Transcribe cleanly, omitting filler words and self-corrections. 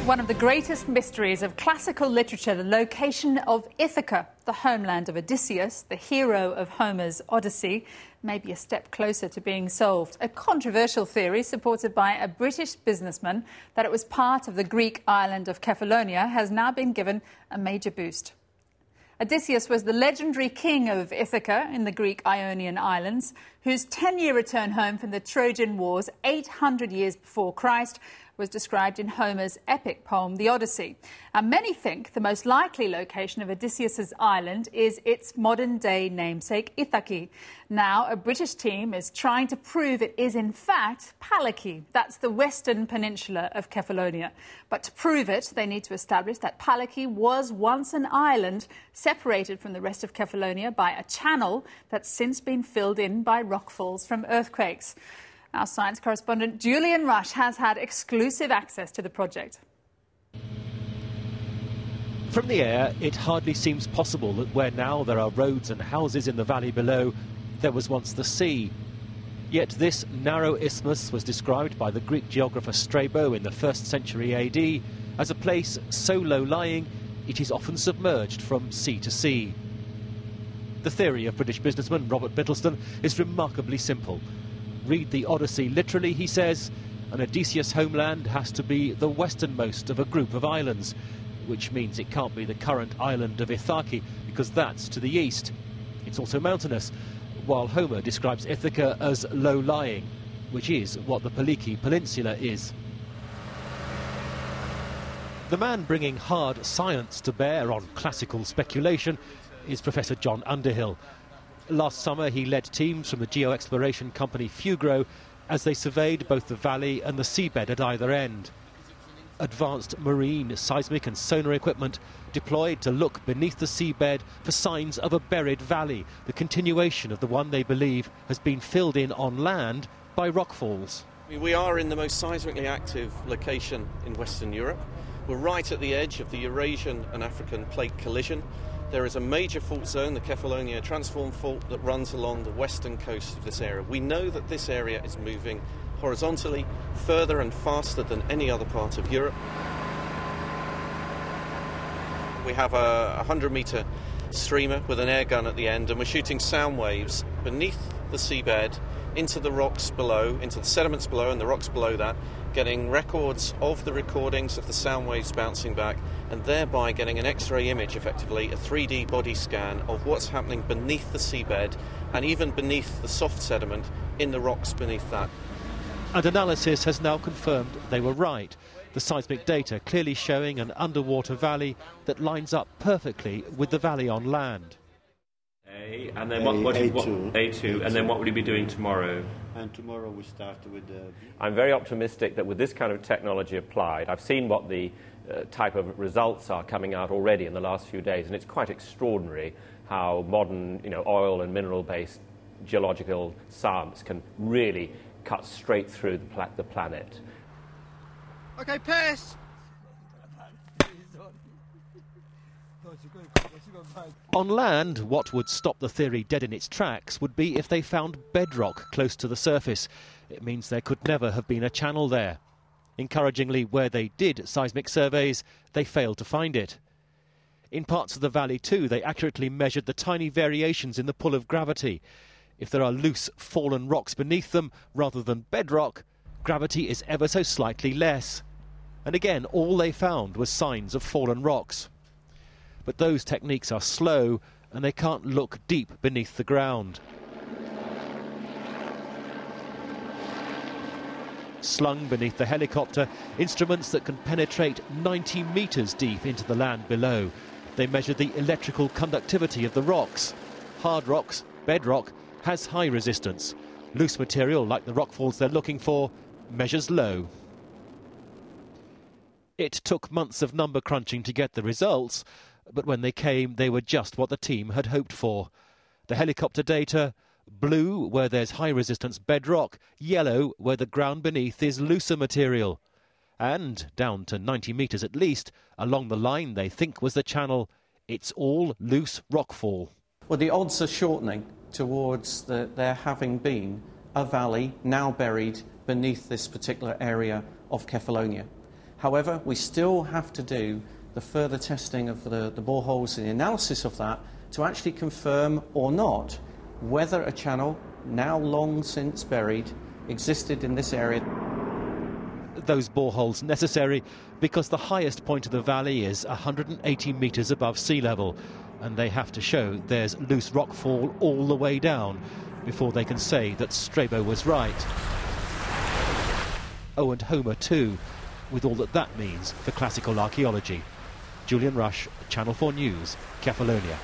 One of the greatest mysteries of classical literature, the location of Ithaca, the homeland of Odysseus, the hero of Homer's Odyssey, may be a step closer to being solved. A controversial theory supported by a British businessman that it was part of the Greek island of Kefallonia has now been given a major boost. Odysseus was the legendary king of Ithaca in the Greek Ionian islands, whose 10-year return home from the Trojan Wars 800 years before Christ was described in Homer's epic poem, the Odyssey. And many think the most likely location of Odysseus's island is its modern-day namesake, Ithaki. Now, a British team is trying to prove it is, in fact, Paliki. That's the western peninsula of Kefallonia. But to prove it, they need to establish that Paliki was once an island separated from the rest of Kefallonia by a channel that's since been filled in by rockfalls from earthquakes. Our science correspondent Julian Rush has had exclusive access to the project. From the air, it hardly seems possible that where now there are roads and houses in the valley below, there was once the sea. Yet this narrow isthmus was described by the Greek geographer Strabo in the 1st century AD as a place so low-lying it is often submerged from sea to sea. The theory of British businessman Robert Bittleston is remarkably simple. Read the Odyssey literally, he says. An Odysseus homeland has to be the westernmost of a group of islands, which means it can't be the current island of Ithaki, because that's to the east. It's also mountainous, while Homer describes Ithaca as low-lying, which is what the Paliki Peninsula is. The man bringing hard science to bear on classical speculation is Professor John Underhill. Last summer, he led teams from the geo-exploration company Fugro as they surveyed both the valley and the seabed at either end. Advanced marine, seismic and sonar equipment deployed to look beneath the seabed for signs of a buried valley, the continuation of the one they believe has been filled in on land by rockfalls. We are in the most seismically active location in Western Europe. We're right at the edge of the Eurasian and African plate collision. There is a major fault zone, the Kefallonia Transform Fault, that runs along the western coast of this area. We know that this area is moving horizontally further and faster than any other part of Europe. We have a 100-metre streamer with an air gun at the end, and we're shooting sound waves beneath the seabed into the rocks below, into the sediments below and the rocks below that, getting records of the recordings of the sound waves bouncing back, and thereby getting an X-ray image, effectively, a 3D body scan of what's happening beneath the seabed and even beneath the soft sediment in the rocks beneath that. And analysis has now confirmed they were right. The seismic data clearly showing an underwater valley that lines up perfectly with the valley on land. And then A2, and then what will you be doing tomorrow? And tomorrow we start with the... I'm very optimistic that with this kind of technology applied, I've seen what the type of results are coming out already in the last few days, and it's quite extraordinary how modern, oil and mineral-based geological science can really cut straight through the planet. Okay, pass! On land, what would stop the theory dead in its tracks would be if they found bedrock close to the surface. It means there could never have been a channel there. Encouragingly, where they did seismic surveys, they failed to find it. In parts of the valley too, they accurately measured the tiny variations in the pull of gravity. If there are loose, fallen rocks beneath them, rather than bedrock, gravity is ever so slightly less. And again, all they found was signs of fallen rocks. But those techniques are slow, and they can't look deep beneath the ground. Slung beneath the helicopter, instruments that can penetrate 90 metres deep into the land below. They measure the electrical conductivity of the rocks. Hard rocks, bedrock, has high resistance. Loose material, like the rockfalls they're looking for, measures low. It took months of number crunching to get the results, but when they came, they were just what the team had hoped for. The helicopter data: blue where there's high-resistance bedrock, yellow where the ground beneath is looser material. And, down to 90 metres at least, along the line they think was the channel, it's all loose rockfall. Well, the odds are shortening towards there having been a valley now buried beneath this particular area of Kefallonia. However, we still have to do the further testing of the boreholes and the analysis of that to actually confirm or not whether a channel, now long since buried, existed in this area. Those boreholes necessary because the highest point of the valley is 180 metres above sea level, and they have to show there's loose rockfall all the way down before they can say that Strabo was right. Oh, and Homer too, with all that that means for classical archaeology. Julian Rush, Channel 4 News, Kefallonia.